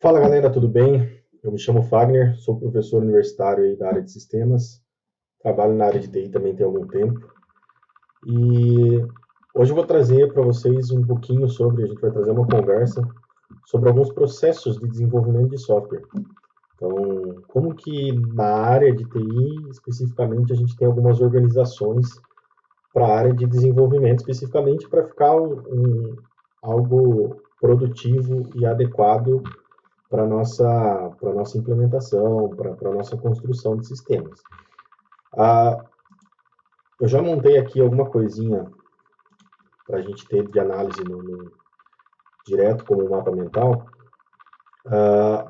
Fala galera, tudo bem? Eu me chamo Fagner, sou professor universitário aí da área de sistemas, trabalho na área de TI também tem algum tempo. E hoje eu vou trazer para vocês um pouquinho sobre, a gente vai trazer uma conversa sobre alguns processos de desenvolvimento de software. Então, como que na área de TI, especificamente, a gente tem algumas organizações para a área de desenvolvimento, especificamente para ficar algo produtivo e adequado para nossa implementação, para a nossa construção de sistemas. Ah, eu já montei aqui alguma coisinha para a gente ter de análise direto como um mapa mental,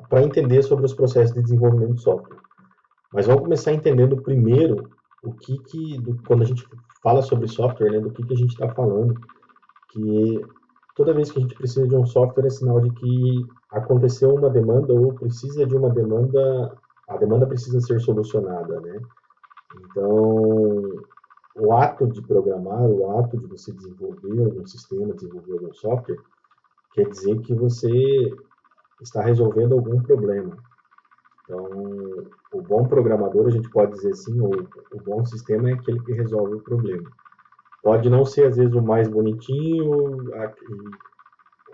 para entender sobre os processos de desenvolvimento de software. Mas vamos começar entendendo primeiro quando a gente fala sobre software, né, do que a gente está falando, que toda vez que a gente precisa de um software é sinal de que aconteceu uma demanda ou precisa de uma demanda, a demanda precisa ser solucionada, né? Então, o ato de programar, o ato de você desenvolver algum sistema, desenvolver algum software, quer dizer que você está resolvendo algum problema. Então, o bom programador, a gente pode dizer assim, o bom sistema é aquele que resolve o problema. Pode não ser, às vezes, o mais bonitinho,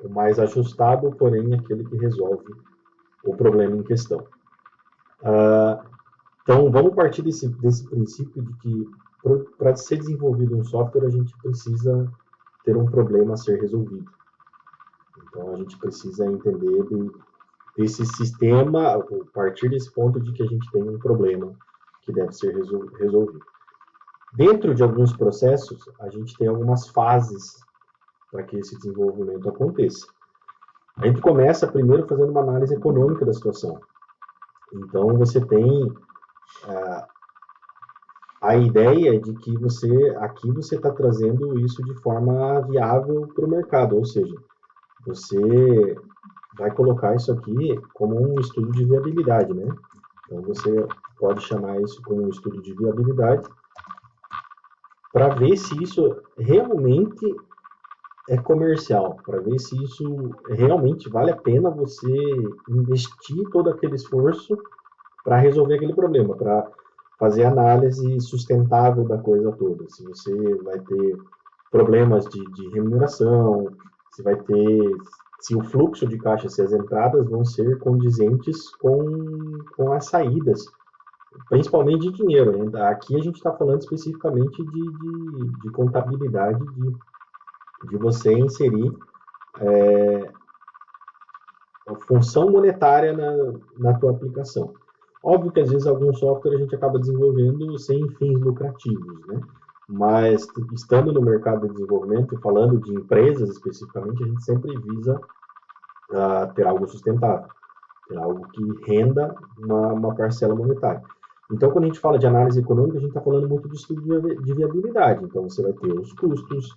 o mais ajustado, porém aquele que resolve o problema em questão. Então, vamos partir desse princípio de que para ser desenvolvido um software, a gente precisa ter um problema a ser resolvido. Então, a gente precisa entender desse sistema, a partir desse ponto de que a gente tem um problema que deve ser resolvido. Dentro de alguns processos, a gente tem algumas fases para que esse desenvolvimento aconteça. A gente começa primeiro fazendo uma análise econômica da situação. Então, você tem a ideia de que aqui você está trazendo isso de forma viável para o mercado, ou seja, você vai colocar isso aqui como um estudo de viabilidade, né? Então você pode chamar isso como um estudo de viabilidade para ver se isso realmente é comercial, para ver se isso realmente vale a pena você investir todo aquele esforço para resolver aquele problema, para fazer análise sustentável da coisa toda. Se você vai ter problemas de remuneração, se o fluxo de caixa, se as entradas vão ser condizentes com as saídas, principalmente de dinheiro. Aqui a gente está falando especificamente de contabilidade, de você inserir a função monetária na tua aplicação. Óbvio que às vezes algum software a gente acaba desenvolvendo sem fins lucrativos, né? Mas estando no mercado de desenvolvimento e falando de empresas especificamente, a gente sempre visa ter algo sustentável, ter algo que renda uma parcela monetária. Então, quando a gente fala de análise econômica, a gente está falando muito de estudo de viabilidade. Então, você vai ter os custos,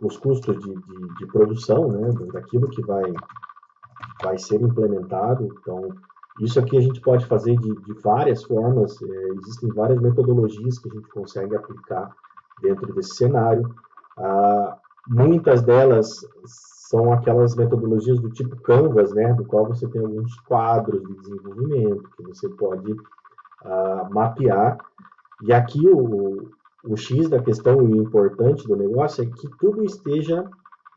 os custos de produção, né, daquilo que vai ser implementado. Então, isso aqui a gente pode fazer de várias formas, existem várias metodologias que a gente consegue aplicar dentro desse cenário. Muitas delas são aquelas metodologias do tipo Canvas, né, do qual você tem alguns quadros de desenvolvimento que você pode mapear. E aqui o X da questão e o importante do negócio é que tudo esteja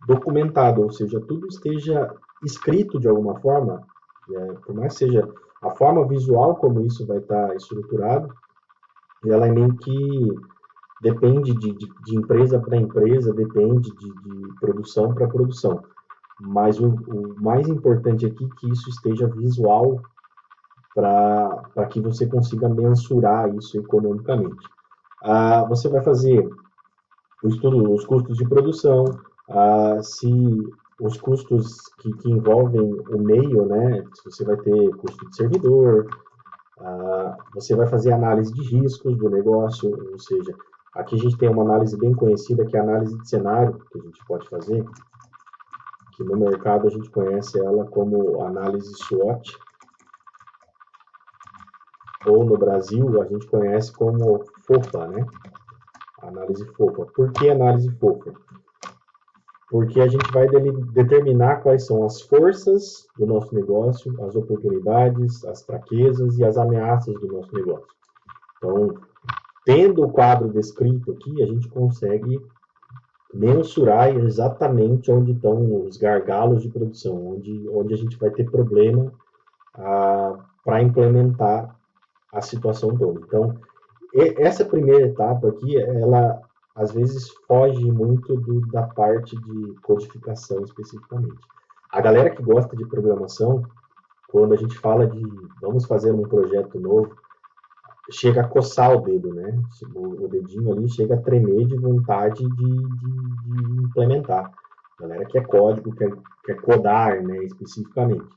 documentado, ou seja, tudo esteja escrito de alguma forma, por mais que seja a forma visual como isso vai estar estruturado, ela é meio que depende de empresa para empresa, depende de produção para produção. Mas o mais importante aqui é que isso esteja visual para que você consiga mensurar isso economicamente. Você vai fazer o estudo, os custos de produção, se os custos que envolvem o meio, né? Se você vai ter custo de servidor, você vai fazer análise de riscos do negócio, ou seja, aqui a gente tem uma análise bem conhecida que é a análise de cenário que a gente pode fazer, que no mercado a gente conhece ela como análise SWOT, ou no Brasil a gente conhece como FOFA, né? Análise FOFA. Por que análise FOFA? porque a gente vai determinar quais são as forças do nosso negócio, as oportunidades, as fraquezas e as ameaças do nosso negócio. Então, tendo o quadro descrito aqui, a gente consegue mensurar exatamente onde estão os gargalos de produção, onde a gente vai ter problema para implementar a situação toda. Então, essa primeira etapa aqui, ela às vezes foge muito da parte de codificação especificamente. A galera que gosta de programação, quando a gente fala de vamos fazer um projeto novo, chega a coçar o dedo, né? O dedinho ali chega a tremer de vontade de implementar. A galera quer código, quer codar, né, especificamente.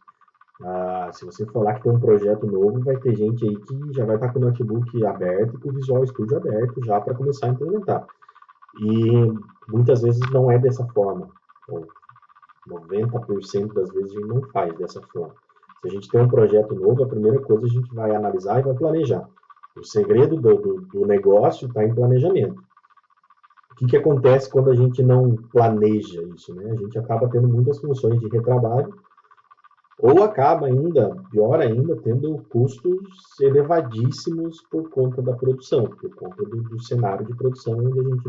Se você falar que tem um projeto novo, vai ter gente aí que já vai estar com o notebook aberto e com o Visual Studio aberto já para começar a implementar. E muitas vezes não é dessa forma. Ou 90% das vezes a gente não faz dessa forma. Se a gente tem um projeto novo, a primeira coisa a gente vai analisar e vai planejar. O segredo do negócio está em planejamento. O que acontece quando a gente não planeja isso, né? A gente acaba tendo muitas funções de retrabalho, ou acaba ainda, pior ainda, tendo custos elevadíssimos por conta da produção, por conta do cenário de produção, onde a gente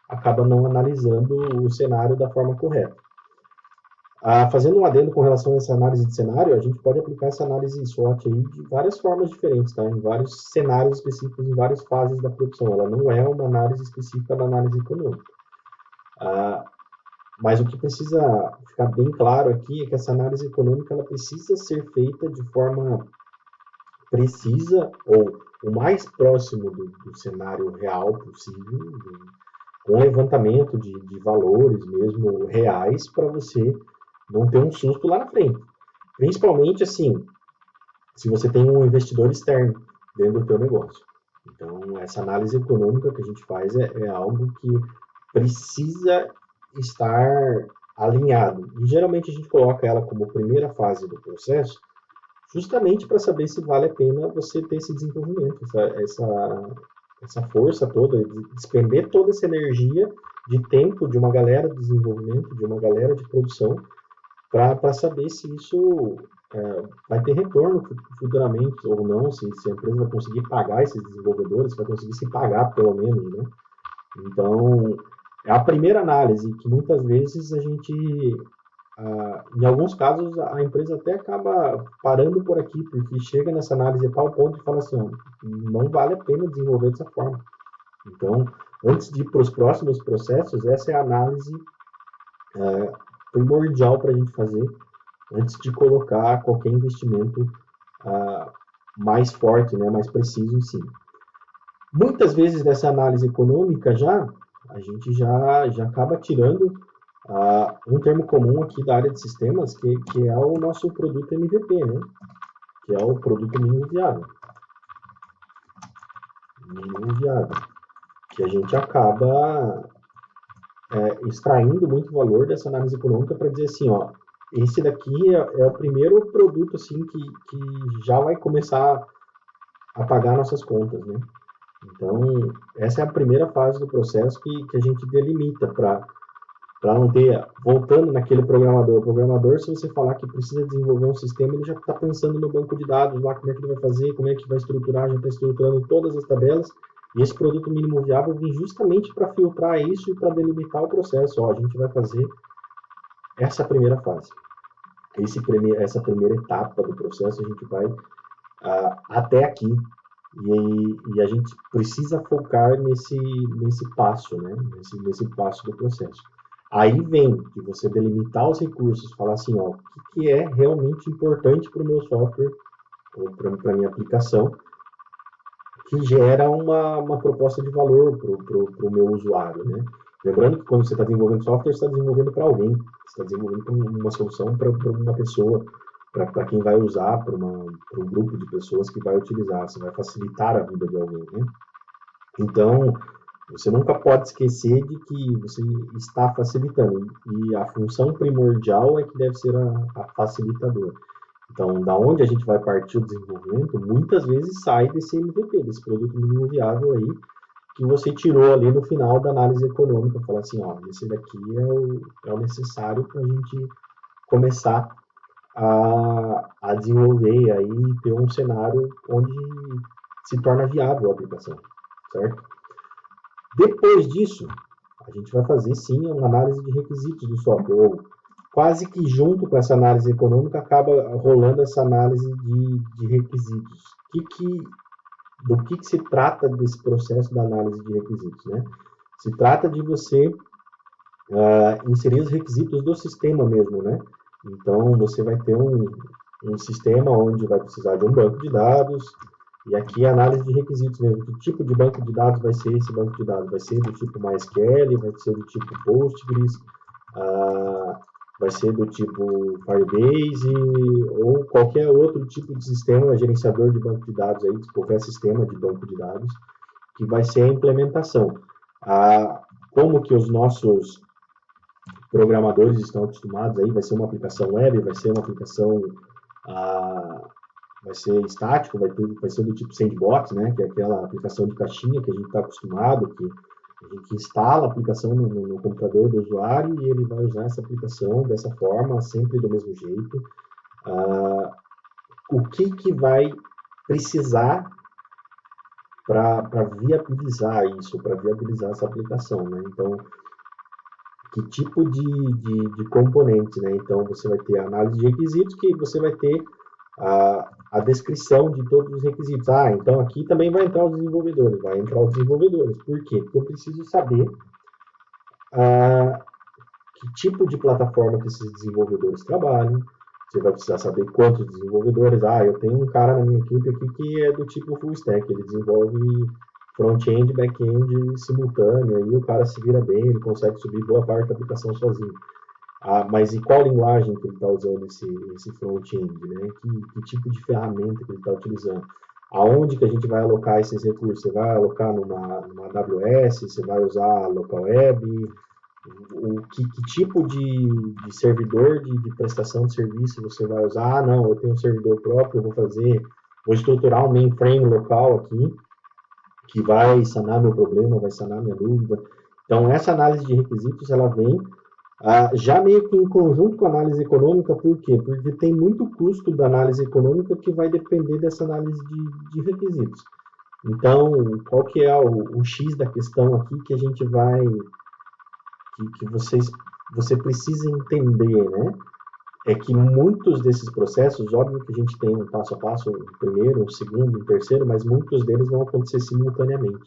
acaba não analisando o cenário da forma correta. Fazendo um adendo com relação a essa análise de cenário, a gente pode aplicar essa análise SWOT aí de várias formas diferentes, tá? Em vários cenários específicos, em várias fases da produção. Ela não é uma análise específica da análise econômica. Mas o que precisa ficar bem claro aqui é que essa análise econômica ela precisa ser feita de forma precisa ou o mais próximo do cenário real possível, com levantamento de valores mesmo reais para você não ter um susto lá na frente. Principalmente assim, se você tem um investidor externo dentro do teu negócio. Então, essa análise econômica que a gente faz é algo que precisa estar alinhado. E geralmente a gente coloca ela como primeira fase do processo, justamente para saber se vale a pena você ter esse desenvolvimento, essa força toda, despender toda essa energia de tempo de uma galera de desenvolvimento, de uma galera de produção, para saber se isso vai ter retorno futuramente ou não, se a empresa vai conseguir pagar esses desenvolvedores, se vai conseguir se pagar pelo menos, né? Então, é a primeira análise que muitas vezes a gente, em alguns casos, a empresa até acaba parando por aqui, porque chega nessa análise a tal ponto e fala assim, não vale a pena desenvolver dessa forma. Então, antes de ir para os próximos processos, essa é a análise primordial para a gente fazer antes de colocar qualquer investimento mais forte, né, mais preciso em cima. Muitas vezes nessa análise econômica a gente já acaba tirando um termo comum aqui da área de sistemas, que é o nosso produto MVP, né? Que é o produto mínimo viável. Mínimo viável. Que a gente acaba extraindo muito valor dessa análise econômica para dizer assim, ó, esse daqui é o primeiro produto assim, que já vai começar a pagar nossas contas, né? Então, essa é a primeira fase do processo que a gente delimita para não ter, voltando naquele programador. O programador, se você falar que precisa desenvolver um sistema, ele já está pensando no banco de dados, lá como é que ele vai fazer, como é que vai estruturar, já está estruturando todas as tabelas, e esse produto mínimo viável vem justamente para filtrar isso e para delimitar o processo. Ó, a gente vai fazer essa primeira fase. Essa primeira etapa do processo, a gente vai até aqui. E a gente precisa focar nesse passo, né? Nesse passo do processo. Aí vem de você delimitar os recursos, falar assim, ó, o que é realmente importante para o meu software ou para a minha aplicação, que gera uma proposta de valor para o meu usuário, né? Lembrando que quando você está desenvolvendo software, você está desenvolvendo para alguém, você está desenvolvendo uma solução para uma pessoa, para quem vai usar, para um grupo de pessoas que vai utilizar, você vai facilitar a vida de alguém, né? Então, você nunca pode esquecer de que você está facilitando, e a função primordial é que deve ser a facilitadora. Então, da onde a gente vai partir o desenvolvimento, muitas vezes sai desse MVP, desse produto mínimo viável aí, que você tirou ali no final da análise econômica, falar assim, ó, esse daqui é o necessário para a gente começar a desenvolver aí ter um cenário onde se torna viável a aplicação, certo? Depois disso, a gente vai fazer sim uma análise de requisitos do software, ou quase que junto com essa análise econômica acaba rolando essa análise de requisitos. Do que se trata desse processo da análise de requisitos, né? Se trata de você inserir os requisitos do sistema mesmo, né? Então, você vai ter um sistema onde vai precisar de um banco de dados, e aqui a análise de requisitos mesmo. Que tipo de banco de dados vai ser esse banco de dados? Vai ser do tipo MySQL, vai ser do tipo Postgres, vai ser do tipo Firebase, ou qualquer outro tipo de sistema, gerenciador de banco de dados, aí, qualquer sistema de banco de dados, que vai ser a implementação. Como que os nossos programadores estão acostumados aí, vai ser uma aplicação web, vai ser uma aplicação vai ser estático, vai ser do tipo sandbox, né, que é aquela aplicação de caixinha que a gente está acostumado, que a gente instala a aplicação no computador do usuário e ele vai usar essa aplicação dessa forma, sempre do mesmo jeito. O que vai precisar para viabilizar isso, para viabilizar essa aplicação, né? Então, que tipo de componentes, né? Então, você vai ter a análise de requisitos, que você vai ter a descrição de todos os requisitos. Então aqui também vai entrar os desenvolvedores. Por quê? Porque eu preciso saber que tipo de plataforma que esses desenvolvedores trabalham. Você vai precisar saber quantos desenvolvedores. Eu tenho um cara na minha equipe aqui que é do tipo full stack. Ele desenvolve front-end e back-end simultâneo. Aí o cara se vira bem, ele consegue subir boa parte da aplicação sozinho. Mas e qual linguagem que ele está usando esse front-end, né? Que tipo de ferramenta que ele está utilizando? Aonde que a gente vai alocar esses recursos? Você vai alocar numa AWS? Você vai usar local web? Que tipo de servidor de prestação de serviço você vai usar? Não, eu tenho um servidor próprio, vou estruturar um mainframe local aqui que vai sanar meu problema, vai sanar minha dúvida. Então, essa análise de requisitos, ela vem já meio que em conjunto com a análise econômica. Por quê? Porque tem muito custo da análise econômica que vai depender dessa análise de requisitos. Então, qual que é o X da questão aqui que a gente vai, que você precisa entender, né? É que muitos desses processos, óbvio que a gente tem um passo a passo, um primeiro, um segundo, um terceiro, mas muitos deles vão acontecer simultaneamente.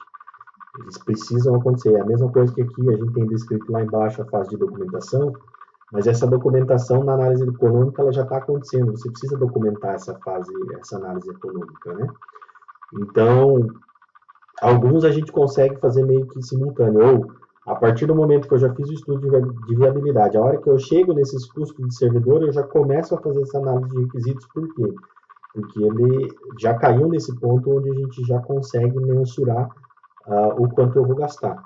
Eles precisam acontecer. É a mesma coisa que aqui a gente tem descrito lá embaixo a fase de documentação, mas essa documentação na análise econômica ela já está acontecendo. Você precisa documentar essa análise econômica, né? Então, alguns a gente consegue fazer meio que simultâneo, ou a partir do momento que eu já fiz o estudo de viabilidade, a hora que eu chego nesses custos de servidor, eu já começo a fazer essa análise de requisitos. Por quê? Porque ele já caiu nesse ponto onde a gente já consegue mensurar o quanto eu vou gastar.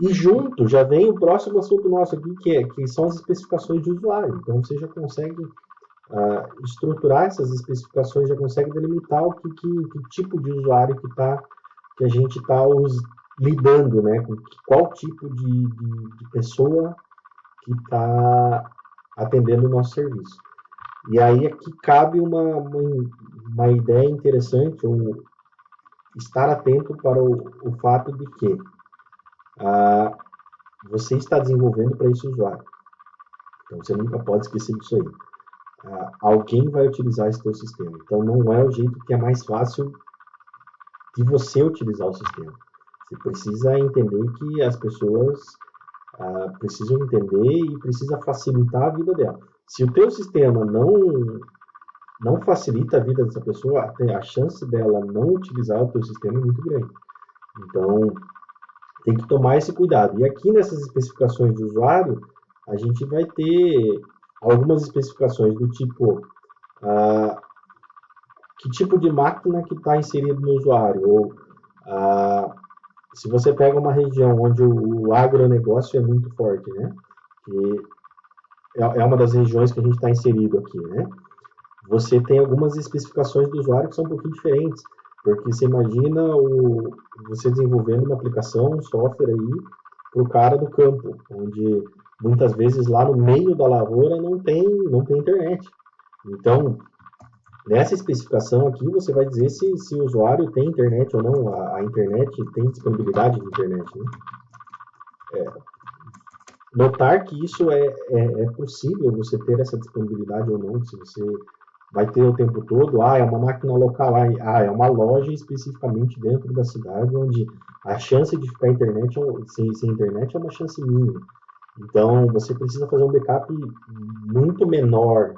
E junto já vem o próximo assunto nosso aqui, que são as especificações de usuário. Então você já consegue estruturar essas especificações, já consegue delimitar que tipo de usuário que a gente está lidando, né? Com qual tipo de pessoa que está atendendo o nosso serviço. E aí aqui cabe uma ideia interessante, ou estar atento para o fato de que você está desenvolvendo para esse usuário. Então você nunca pode esquecer disso aí. Alguém vai utilizar esse teu sistema. Então não é o jeito que é mais fácil de você utilizar o sistema. Você precisa entender que as pessoas precisam entender e precisa facilitar a vida dela. Se o teu sistema não facilita a vida dessa pessoa, a chance dela não utilizar o teu sistema é muito grande. Então, tem que tomar esse cuidado. E aqui nessas especificações de usuário, a gente vai ter algumas especificações do tipo que tipo de máquina que está inserido no usuário, ou se você pega uma região onde o agronegócio é muito forte, né? Que é uma das regiões que a gente está inserido aqui, né? Você tem algumas especificações do usuário que são um pouquinho diferentes. Porque você imagina você desenvolvendo uma aplicação, um software aí, para o cara do campo, onde muitas vezes lá no meio da lavoura não tem internet. Então, nessa especificação aqui, você vai dizer se o usuário tem internet ou não, a internet tem disponibilidade de internet, né? Notar que isso é possível, você ter essa disponibilidade ou não, se você vai ter o tempo todo, é uma máquina local, é uma loja especificamente dentro da cidade, onde a chance de ficar sem internet é uma chance mínima. Então, você precisa fazer um backup muito menor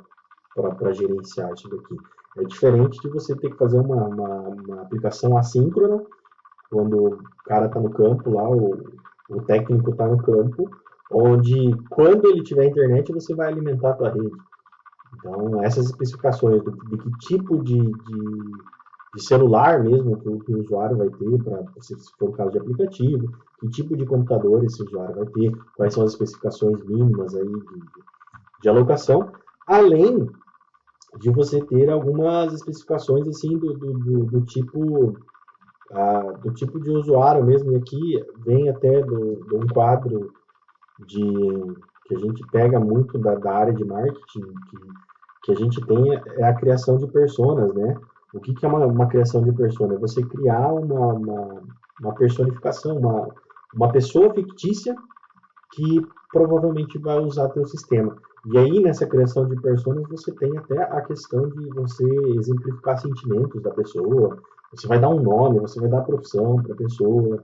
para gerenciar isso daqui. É diferente de você ter que fazer uma aplicação assíncrona, quando o cara está no campo lá, o técnico está no campo, onde quando ele tiver internet você vai alimentar a tua rede. Então, essas especificações de que tipo de celular mesmo que o usuário vai ter, se for o caso de aplicativo, que tipo de computador esse usuário vai ter, quais são as especificações mínimas aí de alocação, além de você ter algumas especificações assim do tipo de usuário mesmo, e aqui vem até de um quadro que a gente pega muito da área de marketing, que a gente tem é a criação de personas, né? O que é uma criação de persona? É você criar uma personificação, uma pessoa fictícia que provavelmente vai usar teu sistema. E aí, nessa criação de personas, você tem até a questão de você exemplificar sentimentos da pessoa, você vai dar um nome, você vai dar profissão para a pessoa,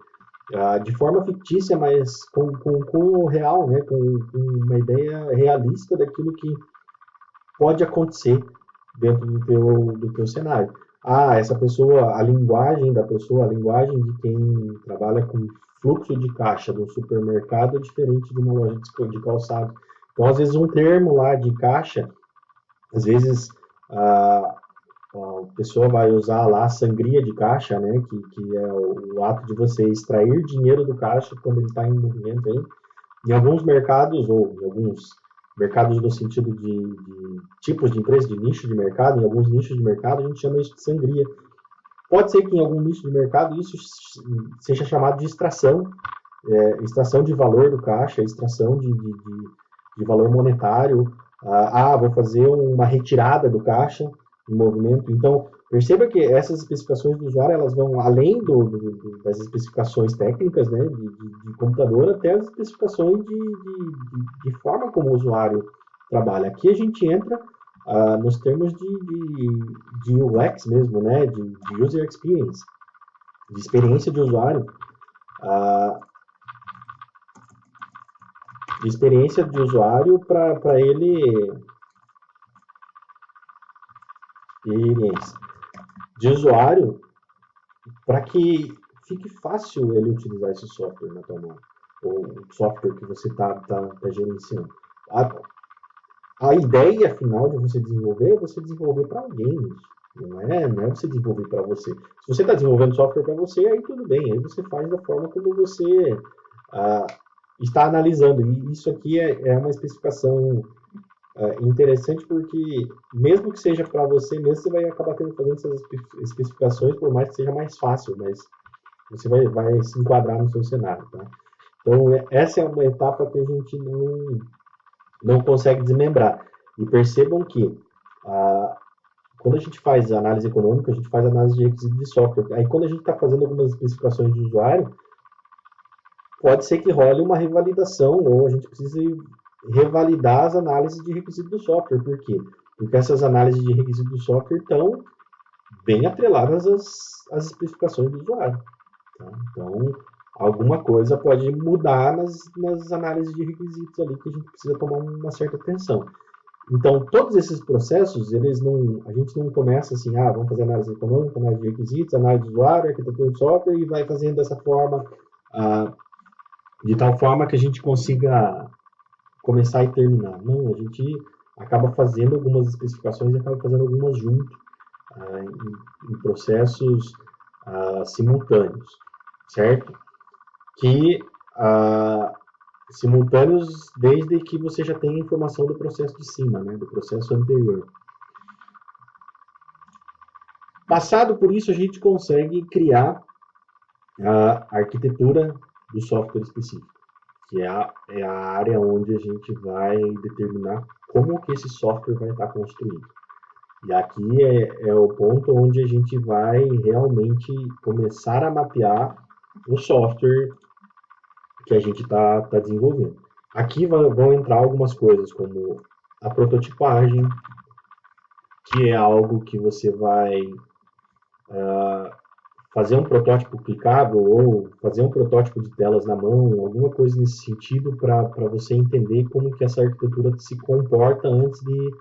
de forma fictícia, mas com o real, né? Com uma ideia realista daquilo que pode acontecer dentro do teu cenário. Essa pessoa, a linguagem da pessoa, a linguagem de quem trabalha com fluxo de caixa do supermercado é diferente de uma loja de calçado. Então, às vezes, um termo lá de caixa, às vezes a pessoa vai usar lá sangria de caixa, né, que é o ato de você extrair dinheiro do caixa quando ele está em movimento aí. Em alguns mercados, ou em alguns mercados no sentido de tipos de empresa, de nicho de mercado, em alguns nichos de mercado, a gente chama isso de sangria. Pode ser que em algum nicho de mercado isso seja chamado de extração, extração de valor do caixa, extração de valor monetário. Vou fazer uma retirada do caixa em movimento. Então, perceba que essas especificações do usuário, elas vão além das especificações técnicas, né, de computador, até as especificações de forma como o usuário trabalha. Aqui a gente entra nos termos de UX mesmo, né, de User Experience, de experiência de usuário, de experiência de usuário para ele, de usuário, para que fique fácil ele utilizar esse software na tua mão, ou o software que você está gerenciando. A ideia final de você desenvolver é você desenvolver para alguém. Não é você desenvolver para você. Se você está desenvolvendo software para você, aí tudo bem, aí você faz da forma como você está analisando. E isso aqui é uma especificação interessante, porque mesmo que seja para você mesmo, você vai acabar fazendo essas especificações, por mais que seja mais fácil, mas você vai se enquadrar no seu cenário. Tá? Então, essa é uma etapa que a gente não consegue desmembrar. E percebam que quando a gente faz análise econômica, a gente faz análise de requisito de software. Aí, quando a gente está fazendo algumas especificações de usuário, pode ser que role uma revalidação, ou a gente precise revalidar as análises de requisito do software. Por quê? Porque essas análises de requisito do software estão bem atreladas às especificações do usuário. Tá? Então, alguma coisa pode mudar nas análises de requisitos ali que a gente precisa tomar uma certa atenção. Então, todos esses processos, a gente não começa assim, vamos fazer análise econômica, análise de requisitos, análise de usuário, arquitetura de software, e vai fazendo dessa forma, de tal forma que a gente consiga começar e terminar. Não, a gente acaba fazendo algumas especificações e acaba fazendo algumas junto, em processos simultâneos, certo? Que simultâneos desde que você já tenha informação do processo de cima, né, do processo anterior. Passado por isso, a gente consegue criar a arquitetura do software específico, que é a área onde a gente vai determinar como que esse software vai estar construído. E aqui é o ponto onde a gente vai realmente começar a mapear o software que a gente está desenvolvendo. Aqui vão entrar algumas coisas, como a prototipagem, que é algo que você vai fazer um protótipo clicável ou fazer um protótipo de telas na mão, alguma coisa nesse sentido para você entender como que essa arquitetura se comporta antes de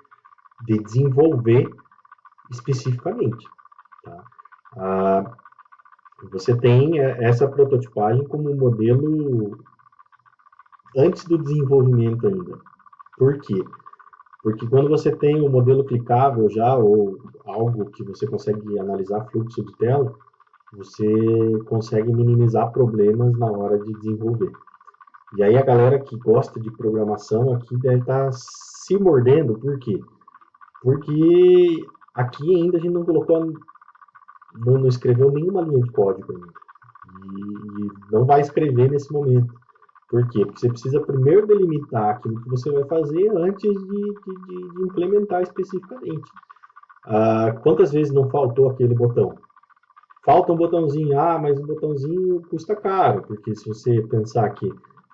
desenvolver especificamente. Tá? Você tem essa prototipagem como modelo antes do desenvolvimento ainda. Por quê? Porque quando você tem um modelo clicável já, ou algo que você consegue analisar fluxo de tela, você consegue minimizar problemas na hora de desenvolver. E aí a galera que gosta de programação aqui deve estar se mordendo, por quê? Porque aqui ainda a gente não colocou, não escreveu nenhuma linha de código ainda. E não vai escrever nesse momento. Por quê? Porque você precisa primeiro delimitar aquilo que você vai fazer antes de implementar especificamente. Quantas vezes não faltou aquele botão? Falta um botãozinho, mas o botãozinho custa caro, porque se você pensar que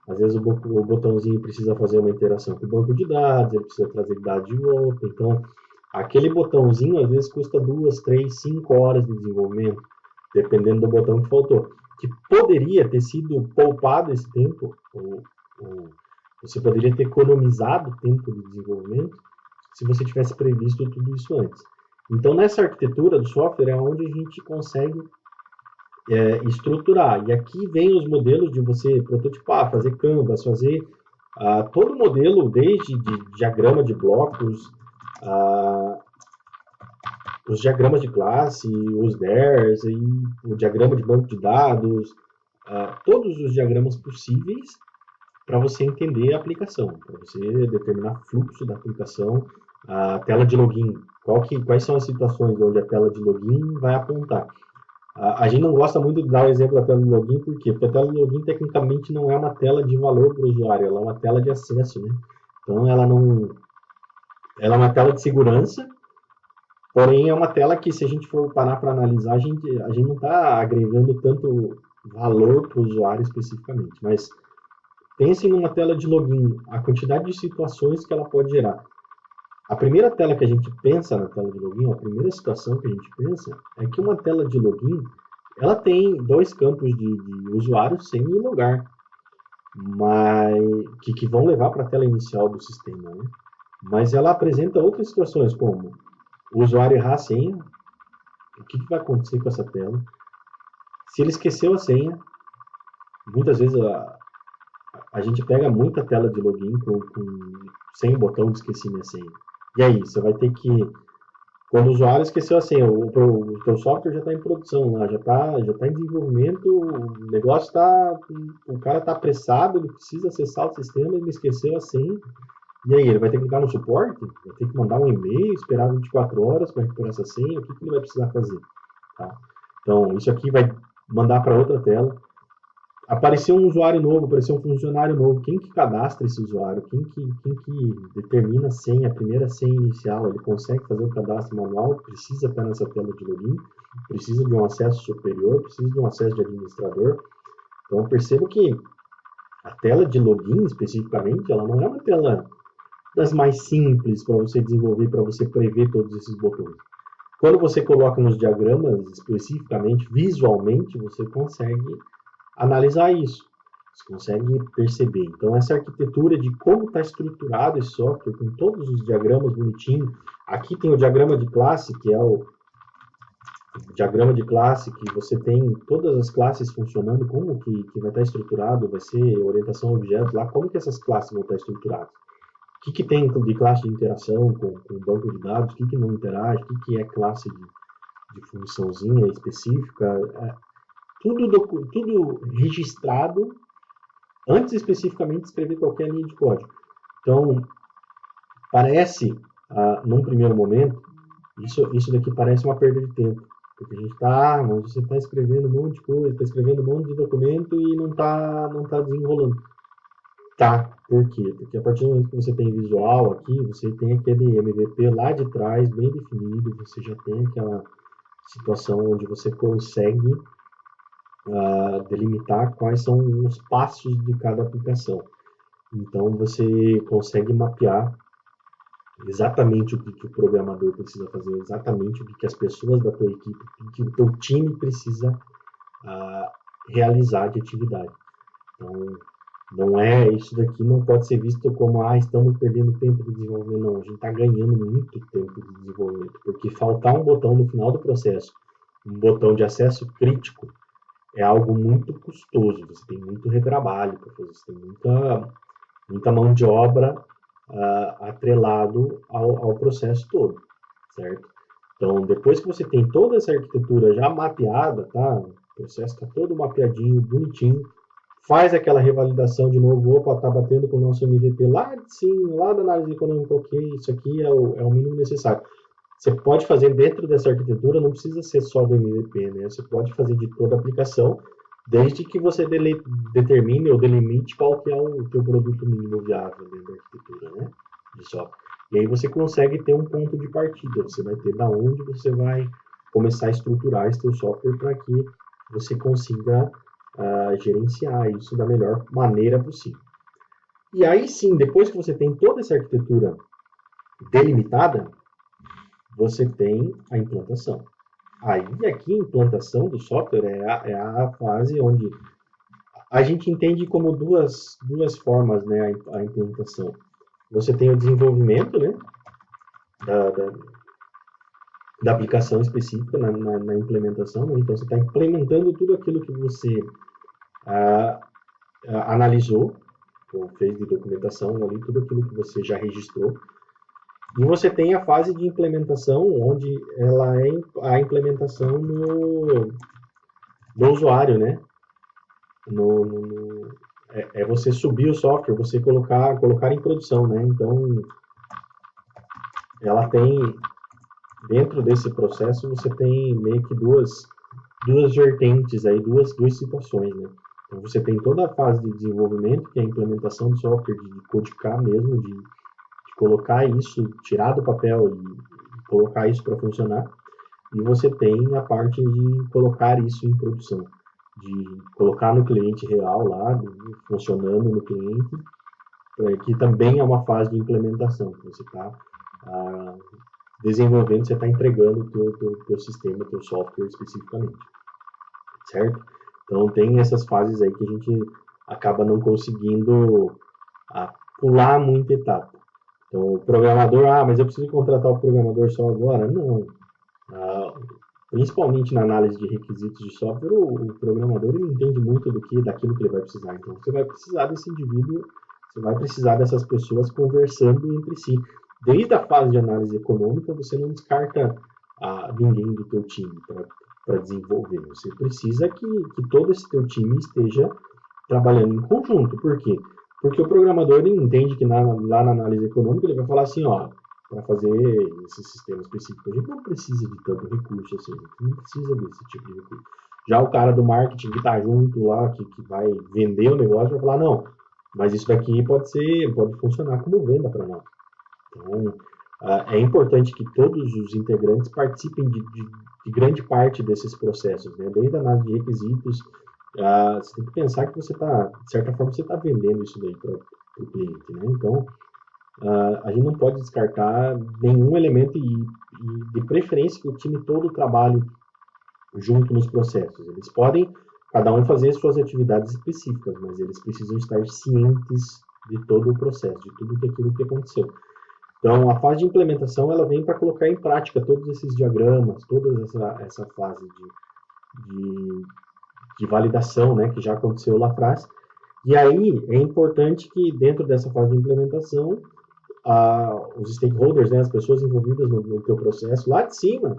às vezes o botãozinho precisa fazer uma interação com o banco de dados, ele precisa trazer dados de volta, então aquele botãozinho às vezes custa 2, 3, 5 horas de desenvolvimento, dependendo do botão que faltou, que poderia ter sido poupado esse tempo, ou você poderia ter economizado tempo de desenvolvimento se você tivesse previsto tudo isso antes. Então, nessa arquitetura do software é onde a gente consegue estruturar. E aqui vem os modelos de você prototipar, fazer canvas, fazer todo modelo, desde diagrama de blocos, os diagramas de classe, os DARs, e o diagrama de banco de dados, todos os diagramas possíveis para você entender a aplicação, para você determinar fluxo da aplicação, a tela de login, quais são as situações onde a tela de login vai apontar. A gente não gosta muito de dar o exemplo da tela de login, por quê? Porque a tela de login tecnicamente não é uma tela de valor para o usuário, ela é uma tela de acesso, né? Então ela é uma tela de segurança, porém é uma tela que, se a gente for parar para analisar, a gente não está agregando tanto valor para o usuário especificamente, mas pensem numa tela de login, a quantidade de situações que ela pode gerar. A primeira tela que a gente pensa na tela de login, a primeira situação que a gente pensa é que uma tela de login, ela tem dois campos de usuário sem logar, mas que vão levar para a tela inicial do sistema, né? Mas ela apresenta outras situações, como o usuário errar a senha, o que vai acontecer com essa tela? Se ele esqueceu a senha, muitas vezes a gente pega muita tela de login sem o botão de esqueci minha senha. E aí, você vai ter que, quando o usuário esqueceu a senha, o teu software já está em produção lá, já tá em desenvolvimento, o negócio o cara está apressado, ele precisa acessar o sistema, ele esqueceu a senha. E aí, ele vai ter que ligar no suporte? Vai ter que mandar um e-mail, esperar 24 horas para recuperar essa senha? O que ele vai precisar fazer? Tá? Então, isso aqui vai mandar para outra tela. Apareceu um usuário novo, apareceu um funcionário novo. Quem que cadastra esse usuário? Quem que determina a senha, a primeira senha inicial? Ele consegue fazer o cadastro manual? Precisa estar nessa tela de login? Precisa de um acesso superior? Precisa de um acesso de administrador? Então, eu percebo que a tela de login, especificamente, ela não é uma tela das mais simples para você desenvolver, para você prever todos esses botões. Quando você coloca nos diagramas, especificamente, visualmente, você consegue analisar isso. Você consegue perceber. Então, essa arquitetura de como está estruturado esse software, com todos os diagramas bonitinhos. Aqui tem o diagrama de classe, que é o diagrama de classe, que você tem todas as classes funcionando, como que vai estar estruturado, vai ser orientação a objetos lá, como que essas classes vão estar estruturadas. O que tem de classe de interação com o banco de dados, o que não interage, o que é classe de funçãozinha específica, tudo registrado antes especificamente de escrever qualquer linha de código. Então, parece, num primeiro momento, isso daqui parece uma perda de tempo. Porque a gente está, mas você está escrevendo um monte de coisa, está escrevendo um monte de documento e não tá desenrolando. Tá, por quê? Porque a partir do momento que você tem visual aqui, você tem aquele MVP lá de trás, bem definido, você já tem aquela situação onde você consegue delimitar quais são os passos de cada aplicação. Então você consegue mapear exatamente o que o programador precisa fazer, exatamente o que as pessoas da tua equipe, o que o teu time precisa realizar de atividade. Então, não é isso daqui, não pode ser visto como estamos perdendo tempo de desenvolvimento. Não, a gente está ganhando muito tempo de desenvolvimento, porque faltar um botão no final do processo, um botão de acesso crítico, é algo muito custoso. Você tem muito retrabalho para fazer, você tem muita mão de obra atrelado ao processo todo, certo? Então, depois que você tem toda essa arquitetura já mapeada, tá? O processo está todo mapeadinho, bonitinho, faz aquela revalidação de novo, opa, está batendo com o nosso MVP lá de cima, lá da análise econômica, ok, isso aqui é o mínimo necessário. Você pode fazer dentro dessa arquitetura, não precisa ser só do MVP, né? Você pode fazer de toda a aplicação, desde que você determine ou delimite qual que é o teu produto mínimo viável dentro da arquitetura, né? De software. E aí você consegue ter um ponto de partida, você vai ter da onde você vai começar a estruturar esse teu software para que você consiga gerenciar isso da melhor maneira possível. E aí sim, depois que você tem toda essa arquitetura delimitada, você tem a implantação. Aí aqui a implantação do software é a fase onde a gente entende como duas formas, né, a implantação. Você tem o desenvolvimento, né, da aplicação específica na implementação, né? Então você está implementando tudo aquilo que você analisou, ou fez de documentação ali, tudo aquilo que você já registrou. E você tem a fase de implementação, onde ela é a implementação no usuário, né? É você subir o software, você colocar em produção, né? Então, ela tem, dentro desse processo, você tem meio que duas vertentes aí, duas situações, né? Então, você tem toda a fase de desenvolvimento, que é a implementação do software, de codificar mesmo, de colocar isso, tirar do papel e colocar isso para funcionar. E você tem a parte de colocar isso em produção, de colocar no cliente real lá, funcionando no cliente, que também é uma fase de implementação, que você está desenvolvendo, você está entregando o teu sistema, o teu software especificamente, certo? Então tem essas fases aí que a gente acaba não conseguindo pular muita etapa. Então, o programador, mas eu preciso contratar o programador só agora? Não. Principalmente na análise de requisitos de software, o programador ele entende muito daquilo que ele vai precisar. Então, você vai precisar desse indivíduo, você vai precisar dessas pessoas conversando entre si. Desde a fase de análise econômica, você não descarta ninguém do teu time para desenvolver. Você precisa que todo esse teu time esteja trabalhando em conjunto. Por quê? Porque o programador ele entende que lá na análise econômica ele vai falar assim, para fazer esse sistema específico, a gente não precisa de tanto recurso assim, a gente não precisa desse tipo de recurso. Já o cara do marketing que está junto lá, que vai vender o negócio, vai falar, não, mas isso daqui pode funcionar como venda para nós. Então, é importante que todos os integrantes participem de grande parte desses processos, né? Desde a análise de requisitos, você tem que pensar que você está, de certa forma, você está vendendo isso daí para o cliente, né? Então, a gente não pode descartar nenhum elemento e de preferência que o time todo trabalhe junto nos processos. Eles podem, cada um fazer suas atividades específicas, mas eles precisam estar cientes de todo o processo, de tudo aquilo que aconteceu. Então, a fase de implementação ela vem para colocar em prática todos esses diagramas, toda essa fase de validação, né, que já aconteceu lá atrás. E aí é importante que dentro dessa fase de implementação, os stakeholders, né, as pessoas envolvidas no teu processo, lá de cima,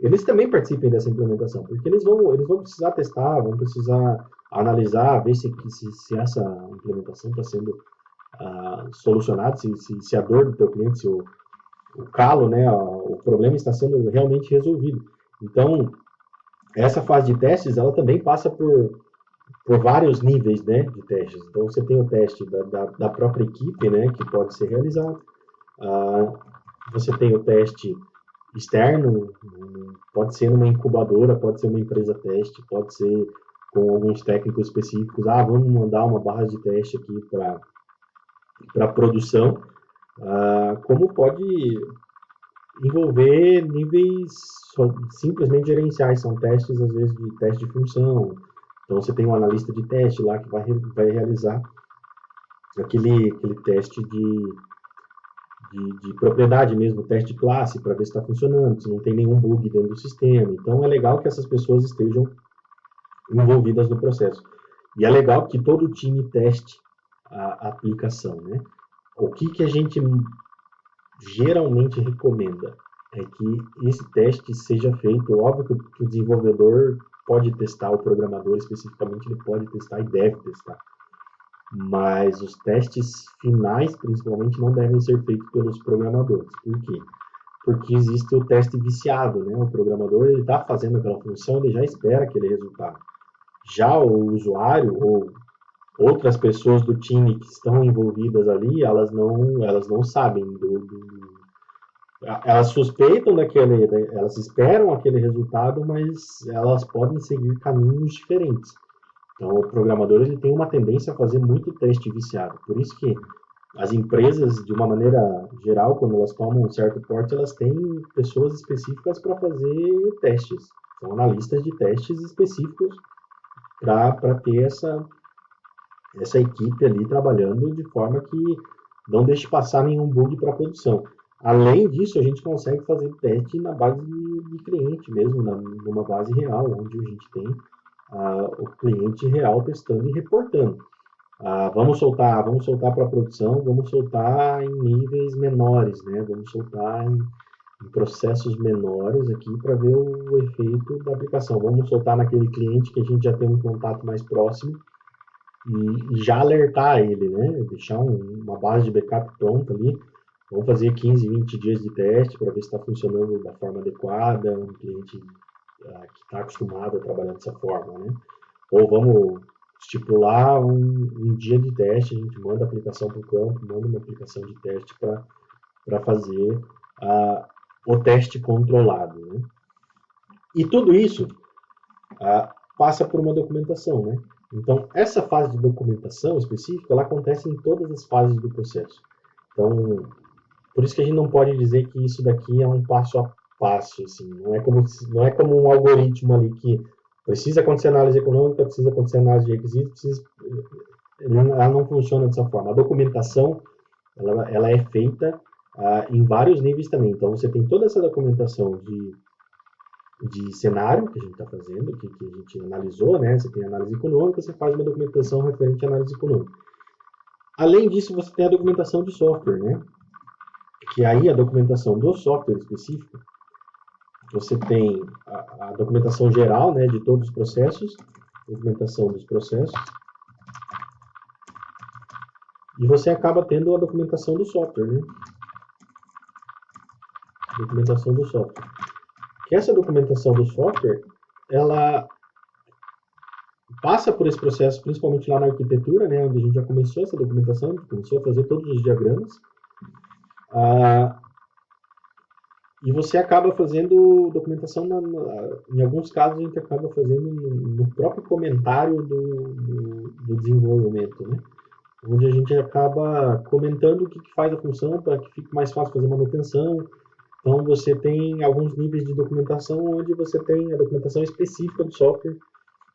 eles também participem dessa implementação, porque eles vão precisar testar, vão precisar analisar, ver se essa implementação está sendo solucionada, se a dor do teu cliente, se o calo, né, o problema está sendo realmente resolvido. Então, essa fase de testes, ela também passa por vários níveis, né, de testes. Então, você tem o teste da própria equipe, né, que pode ser realizado. Ah, você tem o teste externo, pode ser numa incubadora, pode ser uma empresa teste, pode ser com alguns técnicos específicos. Ah, vamos mandar uma barra de teste aqui para produção. Como pode envolver níveis simplesmente gerenciais, são testes, às vezes, de teste de função. Então, você tem um analista de teste lá que vai realizar aquele teste de propriedade mesmo, teste de classe, para ver se está funcionando, se não tem nenhum bug dentro do sistema. Então, é legal que essas pessoas estejam envolvidas no processo. E é legal que todo time teste a aplicação, né? O que a gente geralmente recomenda é que esse teste seja feito, óbvio que o desenvolvedor pode testar, o programador especificamente, ele pode testar e deve testar, mas os testes finais, principalmente, não devem ser feitos pelos programadores. Por quê? Porque existe o teste viciado, né? O programador, ele está fazendo aquela função, ele já espera aquele resultado. Já o usuário ou outras pessoas do time que estão envolvidas ali, elas não sabem elas suspeitam daquele, elas esperam aquele resultado, mas elas podem seguir caminhos diferentes. Então, o programador ele tem uma tendência a fazer muito teste viciado. Por isso que as empresas, de uma maneira geral, quando elas tomam um certo porte, elas têm pessoas específicas para fazer testes. São analistas de testes específicos para ter essa equipe ali trabalhando de forma que não deixe passar nenhum bug para a produção. Além disso, a gente consegue fazer teste na base de cliente mesmo, numa base real, onde a gente tem o cliente real testando e reportando. Vamos soltar para a produção, vamos soltar em níveis menores, né? Vamos soltar em processos menores aqui para ver o efeito da aplicação. Vamos soltar naquele cliente que a gente já tem um contato mais próximo e já alertar ele, né? Deixar uma base de backup pronta ali. Vamos fazer 15, 20 dias de teste para ver se está funcionando da forma adequada, um cliente que está acostumado a trabalhar dessa forma, né? Ou vamos estipular um dia de teste, a gente manda a aplicação para o campo, manda uma aplicação de teste para fazer o teste controlado, né? E tudo isso passa por uma documentação, né? Então, essa fase de documentação específica, ela acontece em todas as fases do processo. Então, por isso que a gente não pode dizer que isso daqui é um passo a passo, assim. Não é como um algoritmo ali que precisa acontecer análise econômica, precisa acontecer análise de requisitos, ela não funciona dessa forma. A documentação, ela é feita em vários níveis também. Então, você tem toda essa documentação de cenário que a gente está fazendo, que a gente analisou, né? Você tem análise econômica, você faz uma documentação referente à análise econômica. Além disso, você tem a documentação de software, né? Que aí a documentação do software específico, você tem a documentação geral, né, de todos os processos, documentação dos processos, e você acaba tendo a documentação do software, né? Documentação do software. Que essa documentação do software, ela passa por esse processo, principalmente lá na arquitetura, né, onde a gente já começou essa documentação, a gente começou a fazer todos os diagramas, e você acaba fazendo documentação, em alguns casos a gente acaba fazendo no próprio comentário do desenvolvimento, né, onde a gente acaba comentando o que faz a função para que fique mais fácil fazer manutenção. Então você tem alguns níveis de documentação onde você tem a documentação específica do software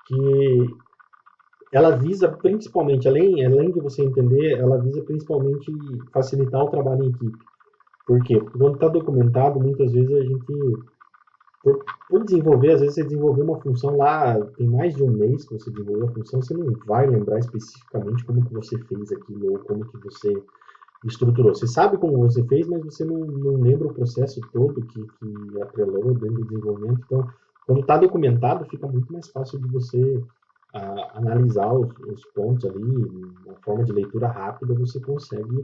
que ela visa principalmente, além de você entender, ela visa principalmente facilitar o trabalho em equipe. Por quê? Porque quando está documentado, muitas vezes a gente, por desenvolver, às vezes você desenvolveu uma função lá, tem mais de um mês que você desenvolveu a função, você não vai lembrar especificamente como que você fez aquilo ou como que você estruturou. Você sabe como você fez, mas você não lembra o processo todo que atrelou dentro do desenvolvimento. Então, quando está documentado, fica muito mais fácil de você analisar os pontos ali, uma forma de leitura rápida, você consegue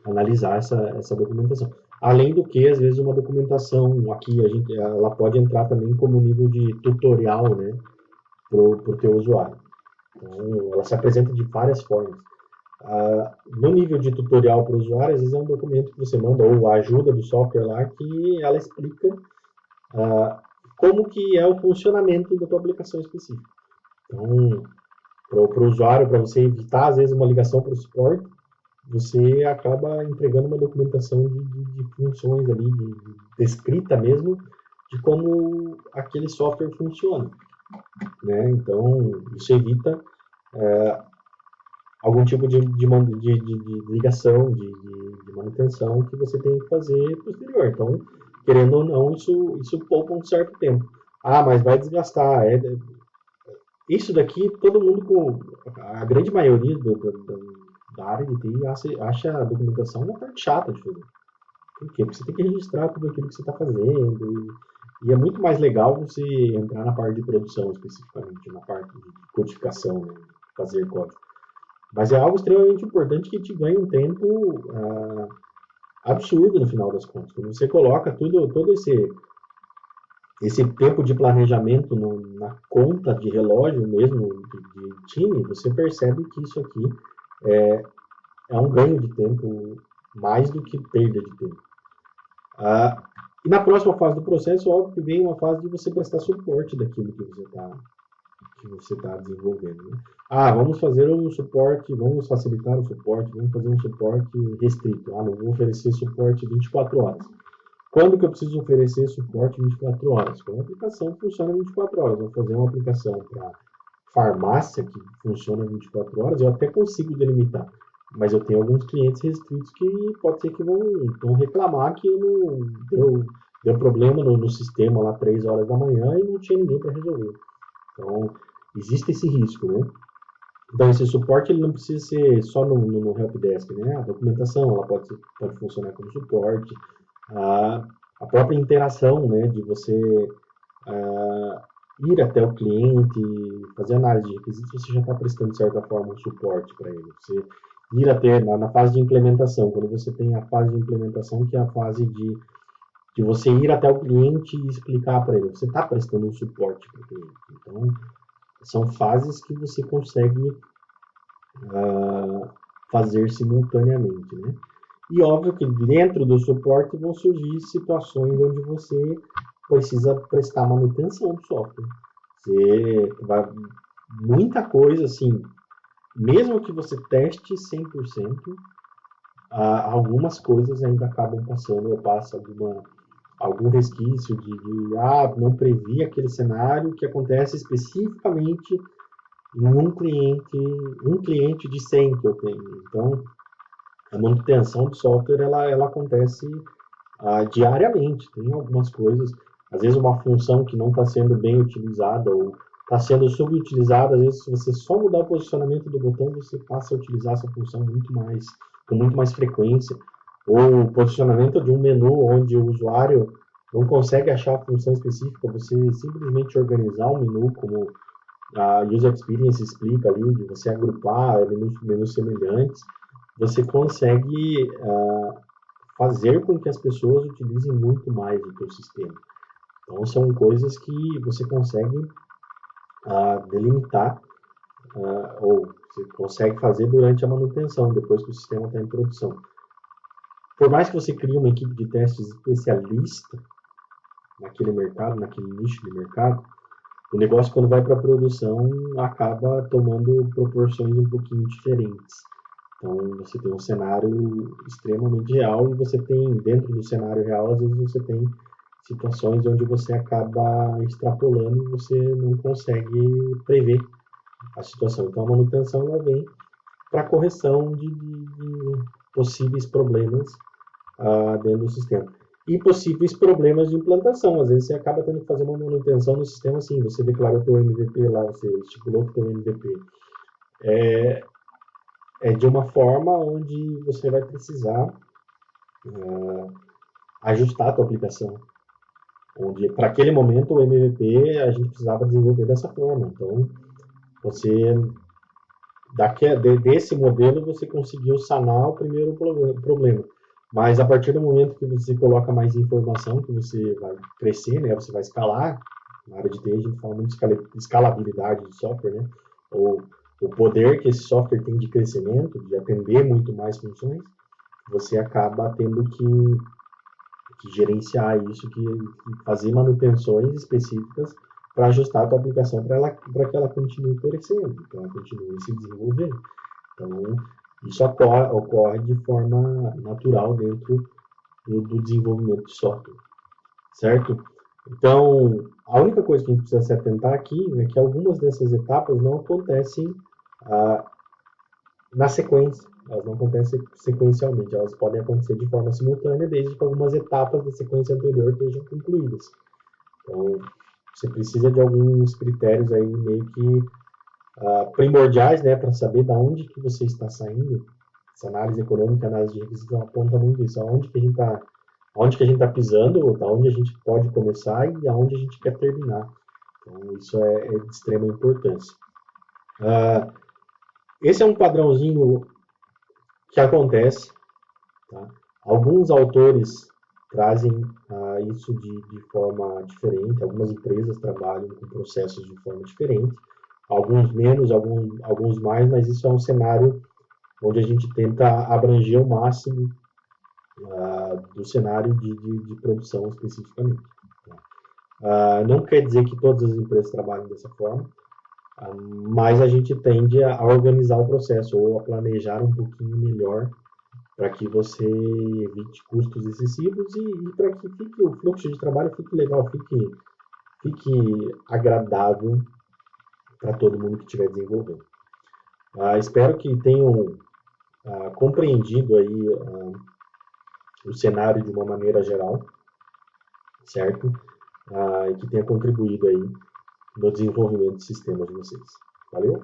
analisar essa documentação. Além do que, às vezes, uma documentação aqui, ela pode entrar também como nível de tutorial, né, para o teu usuário. Então, ela se apresenta de várias formas. No nível de tutorial para o usuário, às vezes é um documento que você manda, ou a ajuda do software lá, que ela explica como que é o funcionamento da tua aplicação específica. Então, para o usuário, para você evitar, às vezes, uma ligação para o suporte, você acaba entregando uma documentação de funções ali, descrita mesmo, de como aquele software funciona, né? Então, isso evita algum tipo de ligação, de manutenção que você tem que fazer posterior. Então, querendo ou não, isso poupa um certo tempo. Ah, mas vai desgastar. Isso daqui, todo mundo a grande maioria da área de TI acha a documentação uma parte chata de fazer. Por quê? Porque você tem que registrar tudo aquilo que você está fazendo. E é muito mais legal você entrar na parte de produção, especificamente, na parte de codificação, né? Fazer código. Mas é algo extremamente importante que te ganha um tempo absurdo no final das contas. Quando você coloca todo esse tempo de planejamento na conta de relógio mesmo, de time, você percebe que isso aqui é um ganho de tempo mais do que perda de tempo. E na próxima fase do processo, óbvio que vem uma fase de você prestar suporte daquilo que você está desenvolvendo. Né? Vamos fazer um suporte, vamos facilitar o suporte, vamos fazer um suporte restrito. Não vou oferecer suporte 24 horas. Quando que eu preciso oferecer suporte 24 horas? Quando a aplicação funciona 24 horas. Vou fazer uma aplicação para farmácia que funciona 24 horas, eu até consigo delimitar. Mas eu tenho alguns clientes restritos que pode ser que vão reclamar que deu problema no sistema lá 3 horas da manhã e não tinha ninguém para resolver. Então, existe esse risco, né? Então, esse suporte ele não precisa ser só no helpdesk, né? A documentação ela pode funcionar como suporte, a própria interação, né? De você ir até o cliente, fazer análise de requisitos, você já está prestando, de certa forma, um suporte para ele. Você ir até, na fase de implementação, quando você tem a fase de implementação, que é a fase de você ir até o cliente e explicar para ele, você está prestando um suporte para o cliente. Então, são fases que você consegue fazer simultaneamente, né? E óbvio que dentro do suporte vão surgir situações onde você precisa prestar manutenção do software. Muita coisa assim, mesmo que você teste 100%, algumas coisas ainda acabam passando, ou passa algum resquício não previ aquele cenário que acontece especificamente em um cliente de 100 que eu tenho. Então, a manutenção do software ela acontece diariamente. Tem algumas coisas, às vezes uma função que não está sendo bem utilizada ou está sendo subutilizada, às vezes se você só mudar o posicionamento do botão, você passa a utilizar essa função com muito mais frequência. Ou o posicionamento de um menu onde o usuário não consegue achar a função específica, você simplesmente organizar o menu como a User Experience explica ali, de você agrupar menus semelhantes, você consegue fazer com que as pessoas utilizem muito mais o teu sistema. Então, são coisas que você consegue delimitar ou você consegue fazer durante a manutenção, depois que o sistema está em produção. Por mais que você crie uma equipe de testes especialista naquele mercado, naquele nicho de mercado, o negócio, quando vai para a produção, acaba tomando proporções um pouquinho diferentes. Então, você tem um cenário extremamente real e você tem, dentro do cenário real, às vezes você tem situações onde você acaba extrapolando e você não consegue prever a situação. Então, a manutenção ela vem para correção de possíveis problemas dentro do sistema. E possíveis problemas de implantação. Às vezes você acaba tendo que fazer uma manutenção no sistema assim, você declarou teu MVP lá, você estipulou teu MVP. É de uma forma onde você vai precisar ajustar a tua aplicação. Onde, para aquele momento, o MVP a gente precisava desenvolver dessa forma. Então, desse modelo, você conseguiu sanar o primeiro problema. Mas a partir do momento que você coloca mais informação, que você vai crescer, né, você vai escalar, na área de TI a gente fala muito de escalabilidade de software, né, ou o poder que esse software tem de crescimento, de atender muito mais funções, você acaba tendo que gerenciar isso, que fazer manutenções específicas para ajustar a tua aplicação para que ela continue crescendo, para ela continue se desenvolvendo. Então, isso ocorre de forma natural dentro do desenvolvimento de software, certo? Então, a única coisa que a gente precisa se atentar aqui é que algumas dessas etapas não acontecem na sequência, elas não acontecem sequencialmente, elas podem acontecer de forma simultânea, desde que algumas etapas da sequência anterior estejam concluídas. Então, você precisa de alguns critérios aí meio que primordiais, né, para saber da onde que você está saindo. Essa análise econômica, a análise de requisitos aponta muito isso, aonde que a gente está pisando, da onde a gente pode começar e aonde a gente quer terminar. Então, isso é de extrema importância. Esse é um padrãozinho que acontece. Tá? Alguns autores trazem isso de forma diferente, algumas empresas trabalham com processos de forma diferente, alguns menos, alguns mais, mas isso é um cenário onde a gente tenta abranger o máximo do cenário de produção especificamente. Não quer dizer que todas as empresas trabalhem dessa forma, mas a gente tende a organizar o processo ou a planejar um pouquinho melhor para que você evite custos excessivos e para que o fluxo de trabalho fique legal, fique agradável para todo mundo que estiver desenvolvendo. Espero que tenham compreendido aí o cenário de uma maneira geral, certo? E que tenha contribuído aí no desenvolvimento de sistemas de vocês. Valeu?